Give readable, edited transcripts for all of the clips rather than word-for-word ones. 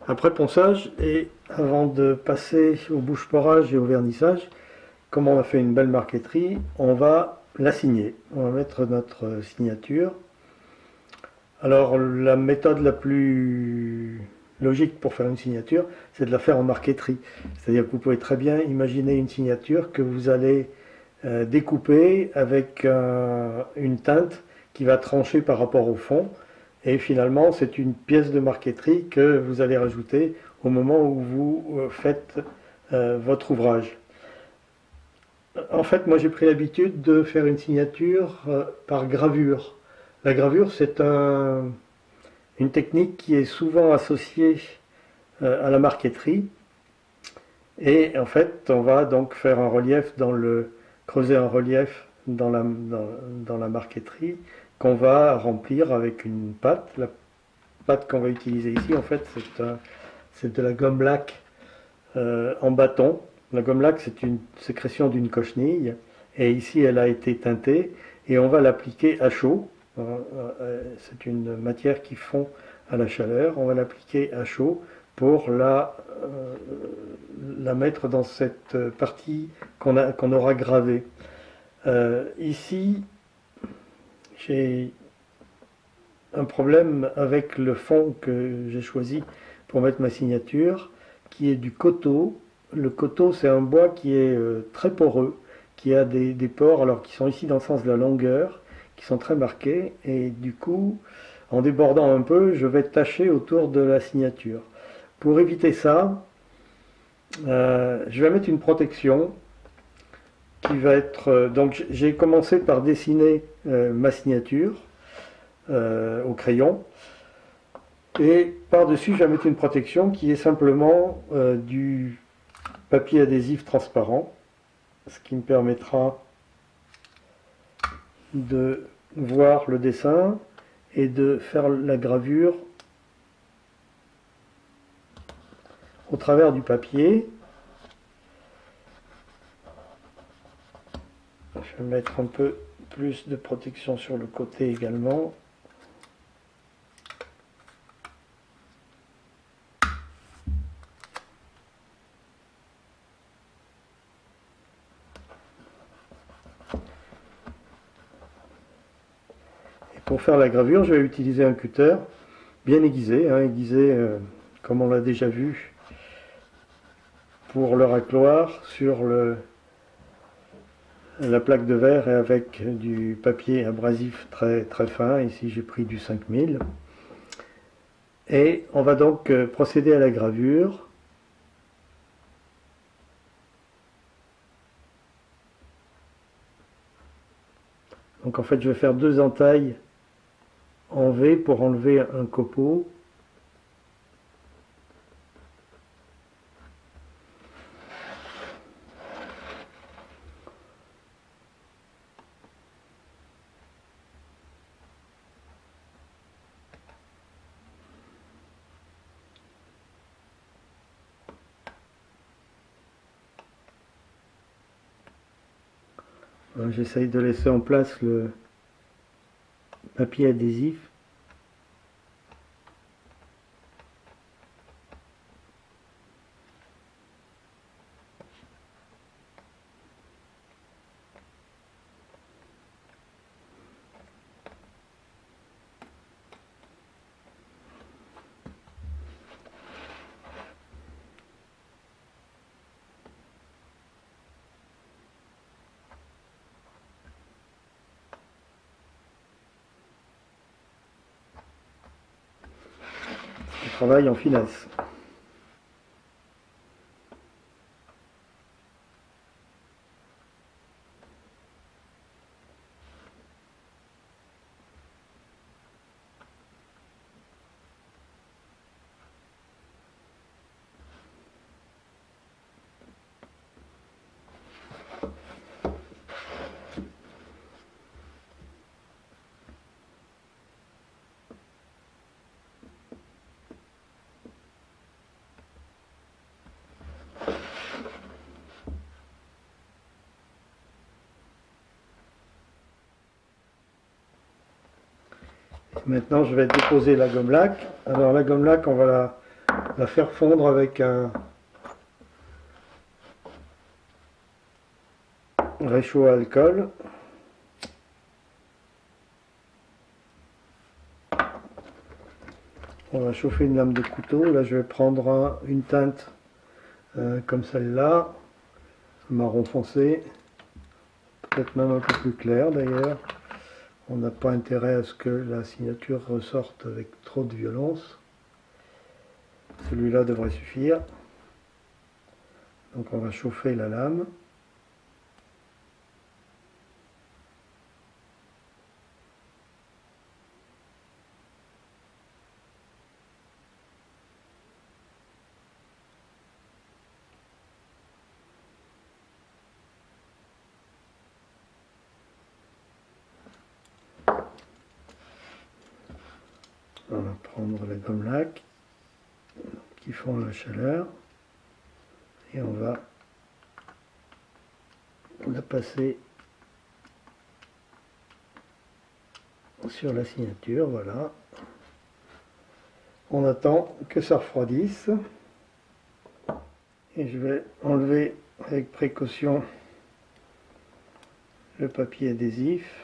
Après ponçage et avant de passer au bouche-porage et au vernissage, comme on a fait une belle marqueterie, on va la signer. On va mettre notre signature. Alors la méthode la plus logique pour faire une signature, c'est de la faire en marqueterie. C'est-à-dire que vous pouvez très bien imaginer une signature que vous allez découper avec une teinte qui va trancher par rapport au fond. Et finalement, c'est une pièce de marqueterie que vous allez rajouter au moment où vous faites votre ouvrage. En fait, moi j'ai pris l'habitude de faire une signature par gravure. La gravure, c'est une technique qui est souvent associée à la marqueterie. Et en fait, on va donc faire un relief creuser un relief dans la marqueterie qu'on va remplir avec une pâte. La pâte qu'on va utiliser ici, en fait, c'est de la gomme laque en bâton. La gomme laque, c'est une sécrétion d'une cochenille. Et ici, elle a été teintée. Et on va l'appliquer à chaud. C'est une matière qui fond à la chaleur. On va l'appliquer à chaud pour la mettre dans cette partie qu'on aura gravée. Ici, j'ai un problème avec le fond que j'ai choisi pour mettre ma signature, qui est du coteau. Le coteau, c'est un bois qui est très poreux, qui a des pores, alors qui sont ici dans le sens de la longueur, qui sont très marqués, et du coup, en débordant un peu, je vais tacher autour de la signature. Pour éviter ça, je vais mettre une protection qui va être... donc j'ai commencé par dessiner ma signature au crayon. Et par-dessus, je vais mettre une protection qui est simplement du papier adhésif transparent, ce qui me permettra de voir le dessin et de faire la gravure au travers du papier. Je vais mettre un peu plus de protection sur le côté également. Et pour faire la gravure, je vais utiliser un cutter bien aiguisé, aiguisé comme on l'a déjà vu pour le racloir sur la plaque de verre et avec du papier abrasif très, très fin. Ici j'ai pris du 5000. Et on va donc procéder à la gravure. Donc en fait je vais faire deux entailles en V pour enlever un copeau. J'essaye de laisser en place le papier adhésif. Je travaille en finesse. Maintenant je vais déposer la gomme laque. Alors la gomme laque, on va la faire fondre avec un réchaud à alcool. On va chauffer une lame de couteau. Là, je vais prendre une teinte comme celle-là, marron foncé, peut-être même un peu plus clair d'ailleurs. On n'a pas intérêt à ce que la signature ressorte avec trop de violence. Celui-là devrait suffire. Donc on va chauffer la lame. On va prendre les gomme lac qui font la chaleur et on va la passer sur la signature. Voilà. On attend que ça refroidisse et je vais enlever avec précaution le papier adhésif.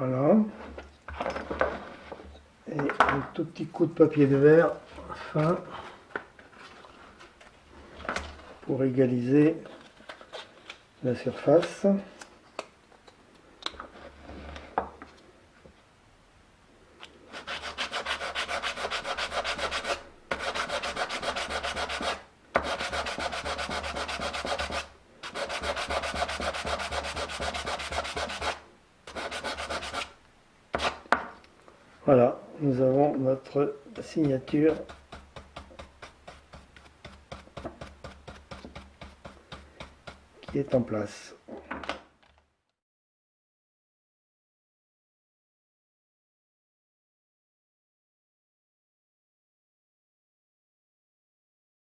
Voilà. Et un tout petit coup de papier de verre fin pour égaliser la surface. Voilà, nous avons notre signature qui est en place.